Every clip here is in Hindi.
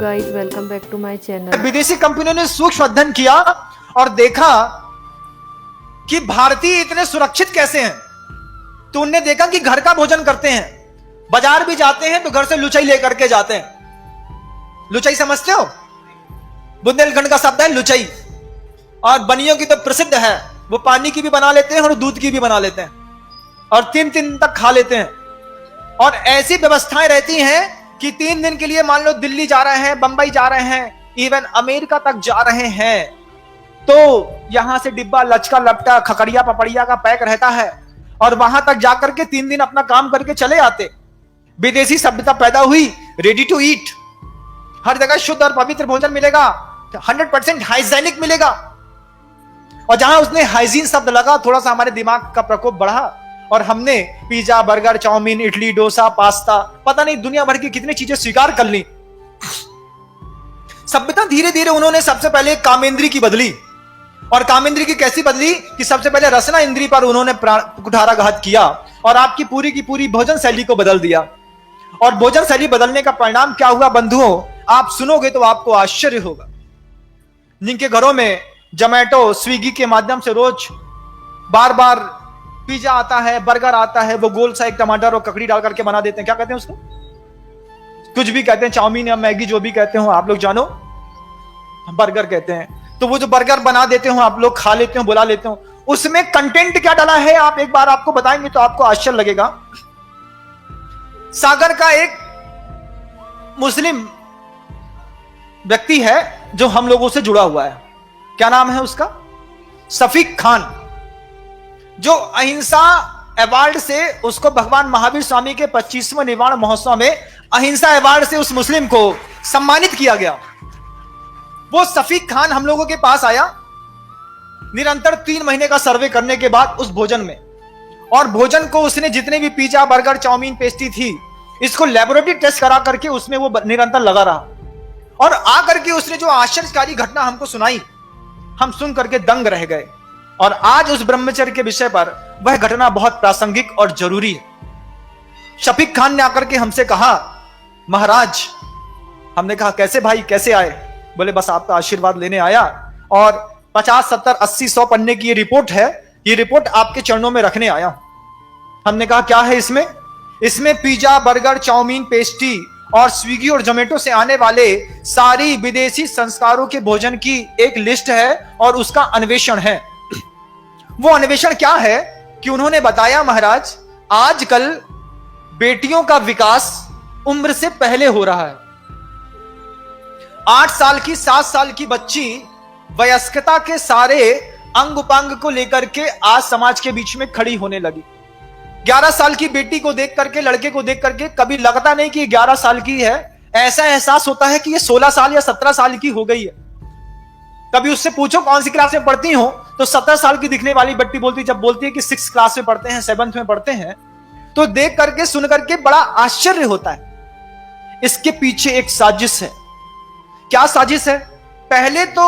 Guys, welcome back to my channel. विदेशी कंपनियों ने सूक्ष्म अध्ययन किया और देखा कि भारतीय इतने सुरक्षित कैसे हैं। तो उनने देखा कि घर का भोजन करते हैं, बाजार भी जाते हैं तो घर से लुचाई लेकर के जाते हैं। लुचाई समझते हो? बुंदेलखंड का शब्द है लुचाई, और बनियों की तो प्रसिद्ध है। वो पानी की भी बना लेते हैं और दूध की भी बना लेते हैं और 3 दिन तक खा लेते हैं। और ऐसी व्यवस्थाएं रहती हैं कि 3 दिन के लिए मान लो दिल्ली जा रहे हैं, बंबई जा रहे हैं, इवन अमेरिका तक जा रहे हैं, तो यहां से डिब्बा लचका लपटा खकड़िया पपड़िया का पैक रहता है और वहां तक जाकर के 3 दिन अपना काम करके चले आते। विदेशी सभ्यता पैदा हुई, रेडी टू ईट, हर जगह शुद्ध और पवित्र भोजन मिलेगा, 100% हाइजीनिक मिलेगा। और जहां उसने हाइजीन शब्द लगा, थोड़ा सा हमारे दिमाग का प्रकोप बढ़ा और हमने pizza, burger, chow mein, idli, dosa, pasta, पता नहीं दुनिया भर की कितनी चीजें स्वीकार कर ली। सभ्यता धीरे धीरे उन्होंने सबसे पहले कामेंद्री की बदली, और कामेंद्री की कैसी बदली कि सबसे पहले रसना इंद्री पर उन्होंने कुठाराघात किया और आपकी पूरी की पूरी भोजन शैली को बदल दिया। और भोजन शैली बदलने का परिणाम क्या हुआ बंधुओं, आप सुनोगे तो आपको आश्चर्य होगा। जिनके घरों में जोमैटो, स्विगी के माध्यम से रोज बार बार पिज्जा आता है, बर्गर आता है, वो गोल सा एक टमाटर और ककड़ी डाल करके बना देते हैं। क्या कहते हैं उसको? कुछ भी कहते हैं, चाउमीन या मैगी, जो भी कहते हो आप लोग जानो, बर्गर कहते हैं। तो वो जो बर्गर बना देते हो, आप लोग खा लेते हो, बुला लेते हो, उसमें कंटेंट क्या डाला है आप एक बार आपको बताएंगे तो आपको आश्चर्य लगेगा। सागर का एक मुस्लिम व्यक्ति है जो हम लोगों से जुड़ा हुआ है। क्या नाम है उसका? शफीक खान, जो अहिंसा अवार्ड से उसको भगवान महावीर स्वामी के 25वें निर्वाण महोत्सव में अहिंसा अवार्ड से उस मुस्लिम को सम्मानित किया गया। वो शफीक खान हम लोगों के पास आया निरंतर 3 महीने का सर्वे करने के बाद उस भोजन में, और भोजन को उसने जितने भी पिज्जा, बर्गर, चाउमीन, पेस्ट्री थी, इसको लेबोरेटरी टेस्ट करा करके उसमें वो निरंतर लगा रहा। और आकर के उसने जो आश्चर्यकारी घटना हमको सुनाई, हम सुन करके दंग रह गए। और आज उस ब्रह्मचर्य के विषय पर वह घटना बहुत प्रासंगिक और जरूरी है। शफीक खान ने आकर के हमसे कहा, महाराज, हमने कहा कैसे भाई, कैसे आए? बोले बस आपका आशीर्वाद लेने आया, और 50, 70, 80, 100 पन्ने की ये रिपोर्ट है, ये रिपोर्ट आपके चरणों में रखने आया। हमने कहा क्या है इसमें? इसमें पिज्जा, बर्गर, चाउमीन, पेस्ट्री और स्विगी और जोमैटो से आने वाले सारी विदेशी संस्कारों के भोजन की एक लिस्ट है और उसका अन्वेषण है। वो अन्वेषण क्या है कि उन्होंने बताया, महाराज, आजकल बेटियों का विकास उम्र से पहले हो रहा है। 8 साल की, 7 साल की बच्ची वयस्कता के सारे अंग उपांग को लेकर के आज समाज के बीच में खड़ी होने लगी। 11 साल की बेटी को देख करके, लड़के को देख करके कभी लगता नहीं कि 11 साल की है, ऐसा एहसास होता है कि ये 16 साल या 17 साल की हो गई है। कभी उससे पूछो कौन सी क्लास में पढ़ती हो, तो 17 साल की दिखने वाली बेटी बोलती, जब बोलती है कि 6th क्लास में पढ़ते हैं, 7th में पढ़ते हैं, तो देख करके सुन करके बड़ा आश्चर्य होता है। इसके पीछे एक साजिश है। क्या साजिश है? पहले तो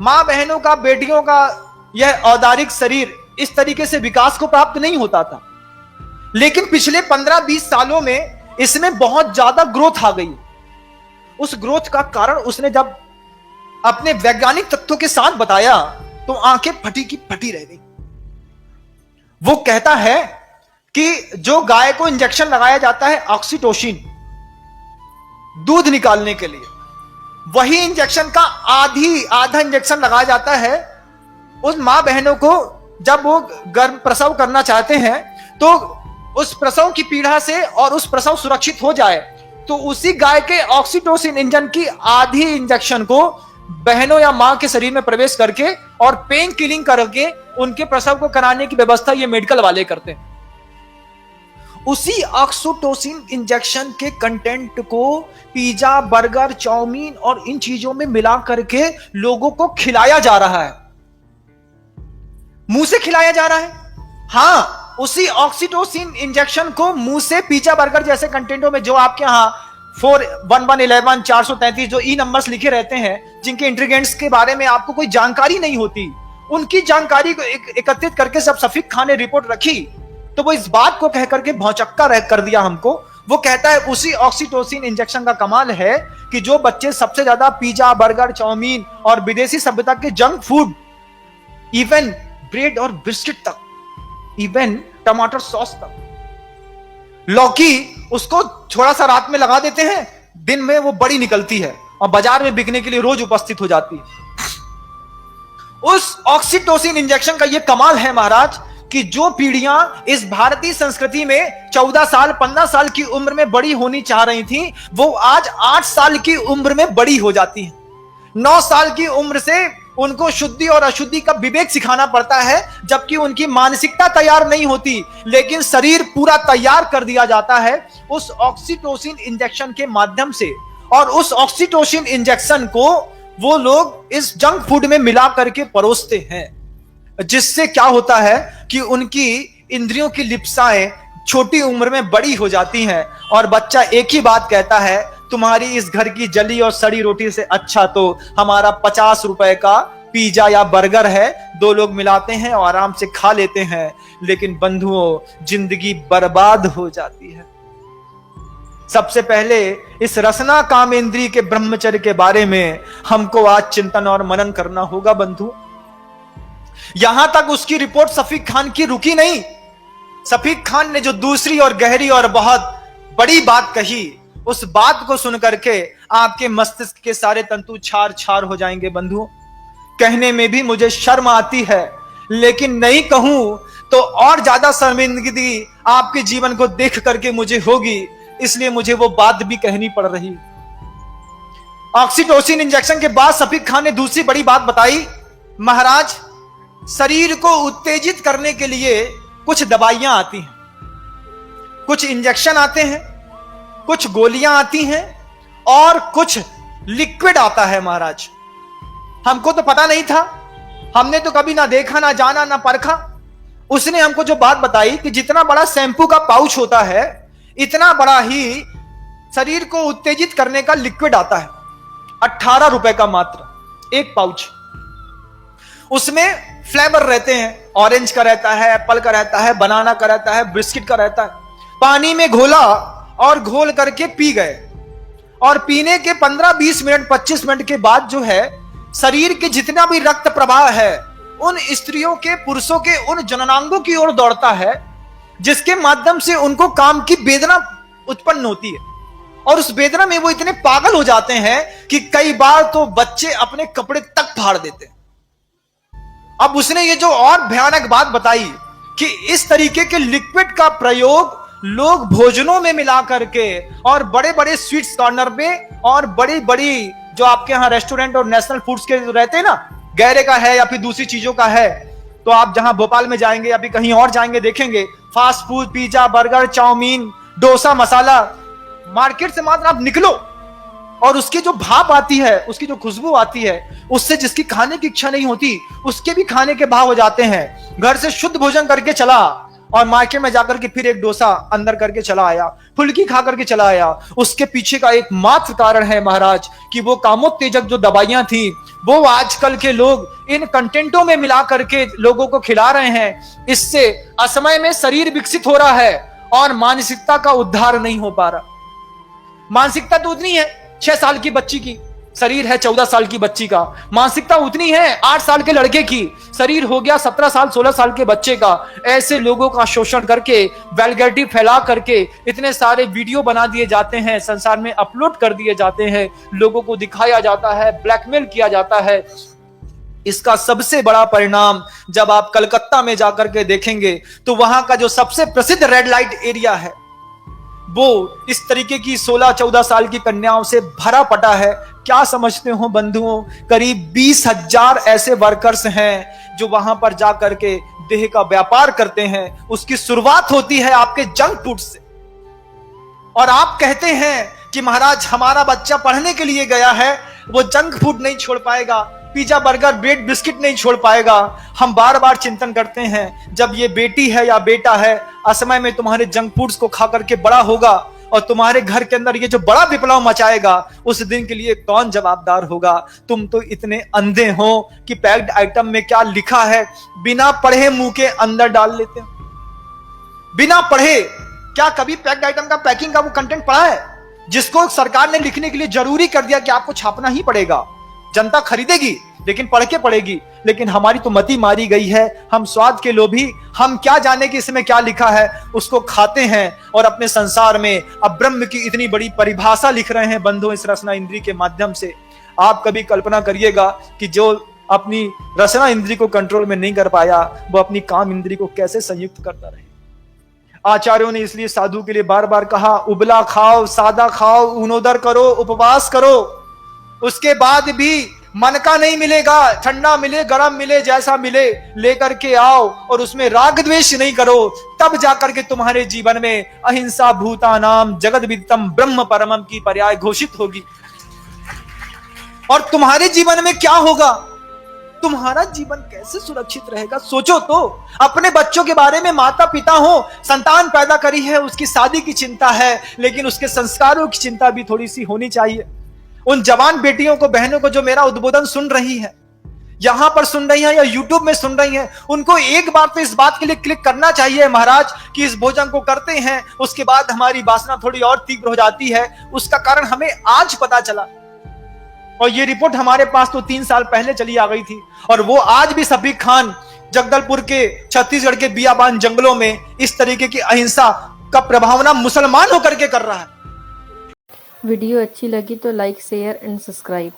मां बहनों का, बेटियों का यह औदारिक शरीर इस तरीके से विकास को प्राप्त नहीं होता था, लेकिन पिछले 15-20 सालों में इसमें बहुत ज्यादा ग्रोथ आ गई। उस ग्रोथ का कारण उसने जब अपने वैज्ञानिक तथ्यों के साथ बताया तो आंखें फटी की फटी रह गई। वो कहता है कि जो गाय को इंजेक्शन लगाया जाता है ऑक्सीटोसिन दूध निकालने के लिए, वही इंजेक्शन का आधा इंजेक्शन लगाया जाता है उस मां बहनों को जब वो गर्भ प्रसव करना चाहते हैं। तो उस प्रसव की पीड़ा से और उस प्रसव सुरक्षित हो जाए, तो उसी गाय के ऑक्सीटोसिन इंजन की आधी इंजेक्शन को बहनों या मां के शरीर में प्रवेश करके और पेन किलिंग करके उनके प्रसव को कराने की व्यवस्था ये मेडिकल वाले करते हैं। उसी ऑक्सीटोसिन इंजेक्शन के कंटेंट को पिज्जा, बर्गर, चाउमीन और इन चीजों में मिला करके लोगों को खिलाया जा रहा है, मुंह से खिलाया जा रहा है। हां, उसी ऑक्सीटोसिन इंजेक्शन को मुंह से पिज्जा, बर्गर जैसे कंटेंटों में, जो आपके यहां 41111 433 जो ई नंबर्स लिखे रहते हैं, जिनके इंग्रेडिएंट्स के बारे में आपको कोई जानकारी नहीं होती, उनकी जानकारी को एकत्रित करके जब शफीक खान ने रिपोर्ट रखी, तो वो इस बात को कहकर के भौचक्का कर दिया हमको। वो कहता है उसी ऑक्सीटोसिन इंजेक्शन का कमाल है कि जो बच्चे सबसे ज्यादा पिज्जा, बर्गर, चाउमीन और विदेशी सभ्यता के जंक फूड, इवन ब्रेड और बिस्किट तक, इवन टमाटर सॉस तक, लौकी उसको थोड़ा सा रात में लगा देते हैं, दिन में वो बड़ी निकलती है और बाजार में बिकने के लिए रोज उपस्थित हो जाती है। उस ऑक्सीटोसिन इंजेक्शन का ये कमाल है महाराज कि जो पीढ़ियां इस भारतीय संस्कृति में 14 साल 15 साल की उम्र में बड़ी होनी चाह रही थी, वो आज 8 साल की उम्र में बड़ी हो जाती हैं। 9 साल की उम्र से उनको शुद्धि और अशुद्धि का विवेक सिखाना पड़ता है, जबकि उनकी मानसिकता तैयार नहीं होती, लेकिन शरीर पूरा तैयार कर दिया जाता है उस ऑक्सीटोसिन इंजेक्शन के माध्यम से। और उस ऑक्सीटोसिन इंजेक्शन को वो लोग इस जंक फूड में मिला करके परोसते हैं, जिससे क्या होता है कि उनकी इंद्रियों की लिप्साएं छोटी उम्र में बड़ी हो जाती हैं और बच्चा एक ही बात कहता है, तुम्हारी इस घर की जली और सड़ी रोटी से अच्छा तो हमारा 50 रुपए का पिज्जा या बर्गर है, 2 लोग मिलाते हैं और आराम से खा लेते हैं। लेकिन बंधुओं, जिंदगी बर्बाद हो जाती है। सबसे पहले इस रसना काम इंद्रिय के ब्रह्मचर्य के बारे में हमको आज चिंतन और मनन करना होगा बंधु। यहां तक उसकी रिपोर्ट सफीक खान की रुकी नहीं। सफीक खान ने जो दूसरी और गहरी और बहुत बड़ी बात कही, उस बात को सुनकर के आपके मस्तिष्क के सारे तंतु छार छार हो जाएंगे बंधु। कहने में भी मुझे शर्म आती है, लेकिन नहीं कहूं तो और ज्यादा शर्मिंदगी आपके जीवन को देख करके मुझे होगी, इसलिए मुझे वो बात भी कहनी पड़ रही। ऑक्सीटोसिन इंजेक्शन के बाद सफीक खान ने दूसरी बड़ी बात बताई, महाराज शरीर को उत्तेजित करने के लिए कुछ दवाइयां आती हैं, कुछ इंजेक्शन आते हैं, कुछ गोलियां आती हैं और कुछ लिक्विड आता है महाराज। हमको तो पता नहीं था, हमने तो कभी ना देखा, ना जाना, ना परखा। उसने हमको जो बात बताई कि जितना बड़ा शैंपू का पाउच होता है, इतना बड़ा ही शरीर को उत्तेजित करने का लिक्विड आता है। 18 रुपए का मात्र एक पाउच। उसमें फ्लेवर रहते हैं, ऑरेंज का रहता है, एप्पल का रहता है, बनाना का रहता है, बिस्किट का रहता है। पानी में घोला और घोल करके पी गए, और पीने के 15-20 मिनट 25 मिनट के बाद जो है, शरीर के जितना भी रक्त प्रवाह है उन स्त्रियों के, पुरुषों के उन जननांगों की ओर दौड़ता है, जिसके माध्यम से उनको काम की वेदना उत्पन्न होती है। और उस वेदना में वो इतने पागल हो जाते हैं कि कई बार तो बच्चे अपने कपड़े तक फाड़ देते हैं। अब उसने ये जो और भयानक बात बताई कि इस तरीके के लिक्विड का प्रयोग लोग भोजनों में मिला करके और बड़े बड़े स्वीट्स कॉर्नर में और बड़ी बड़ी जो आपके यहां रेस्टोरेंट और नेशनल फूड्स के रहते हैं ना, गैरे का है या फिर दूसरी चीजों का है, तो आप जहां भोपाल में जाएंगे या फिर कहीं और जाएंगे, देखेंगे fast food, pizza, burger, chowmein, dosa, masala, market से मात्र आप निकलो और उसकी जो भाप आती है, उसकी जो खुशबू आती है, उससे जिसकी खाने की इच्छा नहीं होती उसके भी खाने के भाव हो जाते हैं। घर से शुद्ध भोजन करके चला और मार्केट में जाकर के फिर एक डोसा अंदर करके चला आया, फुल्की खा करके चला आया। उसके पीछे का एक मात्र कारण है महाराज कि वो कामोत्तेजक जो दवाइयां थी वो आजकल के लोग इन कंटेंटों में मिला करके लोगों को खिला रहे हैं। इससे असमय में शरीर विकसित हो रहा है और मानसिकता का उद्धार नहीं हो पा रहा। मानसिकता तो उतनी है 6 साल की बच्ची की, शरीर है 14 साल की बच्ची का। मानसिकता उतनी है 8 साल के लड़के की, शरीर हो गया 17 साल 16 साल के बच्चे का। ऐसे लोगों का शोषण करके, वल्गैरिटी फैला करके इतने सारे वीडियो बना दिए जाते हैं, संसार में अपलोड कर दिए जाते हैं, लोगों को दिखाया जाता है, ब्लैकमेल किया जाता है। इसका सबसे बड़ा परिणाम जब आप कलकत्ता में जाकर के देखेंगे तो वहां का जो सबसे प्रसिद्ध रेड लाइट एरिया है वो इस तरीके की 16-14 साल की कन्याओं से भरा पटा है। क्या समझते हो बंधुओं, करीब 20,000 ऐसे वर्कर्स हैं जो वहां पर जाकर के देह का व्यापार करते हैं। उसकी शुरुआत होती है आपके जंक फूड से, और आप कहते हैं कि महाराज हमारा बच्चा पढ़ने के लिए गया है, वो जंक फूड नहीं छोड़ पाएगा, पिज्जा, बर्गर, ब्रेड, बिस्किट नहीं छोड़ पाएगा। हम बार बार चिंतन करते हैं, जब ये बेटी है या बेटा है, असमय में तुम्हारे जंक फूड्स को खा करके बड़ा होगा और तुम्हारे घर के अंदर ये जो बड़ा विप्लव मचाएगा, उस दिन के लिए कौन जवाबदार होगा? तुम तो इतने अंधे हो कि पैक्ड आइटम में क्या लिखा है बिना पढ़े मुंह के अंदर डाल लेते हो। बिना पढ़े क्या कभी पैक्ड आइटम का पैकिंग का वो कंटेंट पढ़ा है? जिसको सरकार ने लिखने के लिए जरूरी कर दिया कि आपको छापना ही पड़ेगा। जनता खरीदेगी लेकिन पढ़ के पड़ेगी। लेकिन हमारी तो मति मारी गई है, हम स्वाद के लोभी, हम क्या जाने कि इसमें क्या लिखा है, उसको खाते हैं और अपने संसार में अब ब्रह्म की इतनी बड़ी परिभाषा लिख रहे हैं बंधु इस रसना इंद्री के माध्यम से। आप कभी कल्पना करिएगा कि जो अपनी रसना इंद्री को कंट्रोल में नहीं कर पाया, वो अपनी काम इंद्री को कैसे संयुक्त करता रहे। आचार्यों ने इसलिए साधु के लिए बार बार कहा, उबला खाओ, सादा खाओ, ऊनोदर करो, उपवास करो। उसके बाद भी मन का नहीं मिलेगा, ठंडा मिले गरम मिले जैसा मिले लेकर के आओ और उसमें राग द्वेष नहीं करो, तब जाकर के तुम्हारे जीवन में अहिंसा भूतानाम जगद विदितम ब्रह्म परमम की पर्याय घोषित होगी। और तुम्हारे जीवन में क्या होगा, तुम्हारा जीवन कैसे सुरक्षित रहेगा, सोचो तो। अपने बच्चों के बारे में माता पिता हो, संतान पैदा करी है, उसकी शादी की चिंता है, लेकिन उसके संस्कारों की चिंता भी थोड़ी सी होनी चाहिए। उन जवान बेटियों को, बहनों को जो मेरा उद्बोधन सुन रही है, यहां पर सुन रही है या यूट्यूब में सुन रही है, उनको एक बार तो इस बात के लिए क्लिक करना चाहिए महाराज कि इस भोजन को करते हैं उसके बाद हमारी वासना थोड़ी और तीव्र हो जाती है। उसका कारण हमें आज पता चला और ये रिपोर्ट हमारे पास तो 3 साल पहले चली आ गई थी। और वो आज भी सफीक खान जगदलपुर के, छत्तीसगढ़ के बियाबान जंगलों में इस तरीके की अहिंसा का प्रभावना मुसलमान होकर के कर रहा है। वीडियो अच्छी लगी तो लाइक शेयर एंड सब्सक्राइब।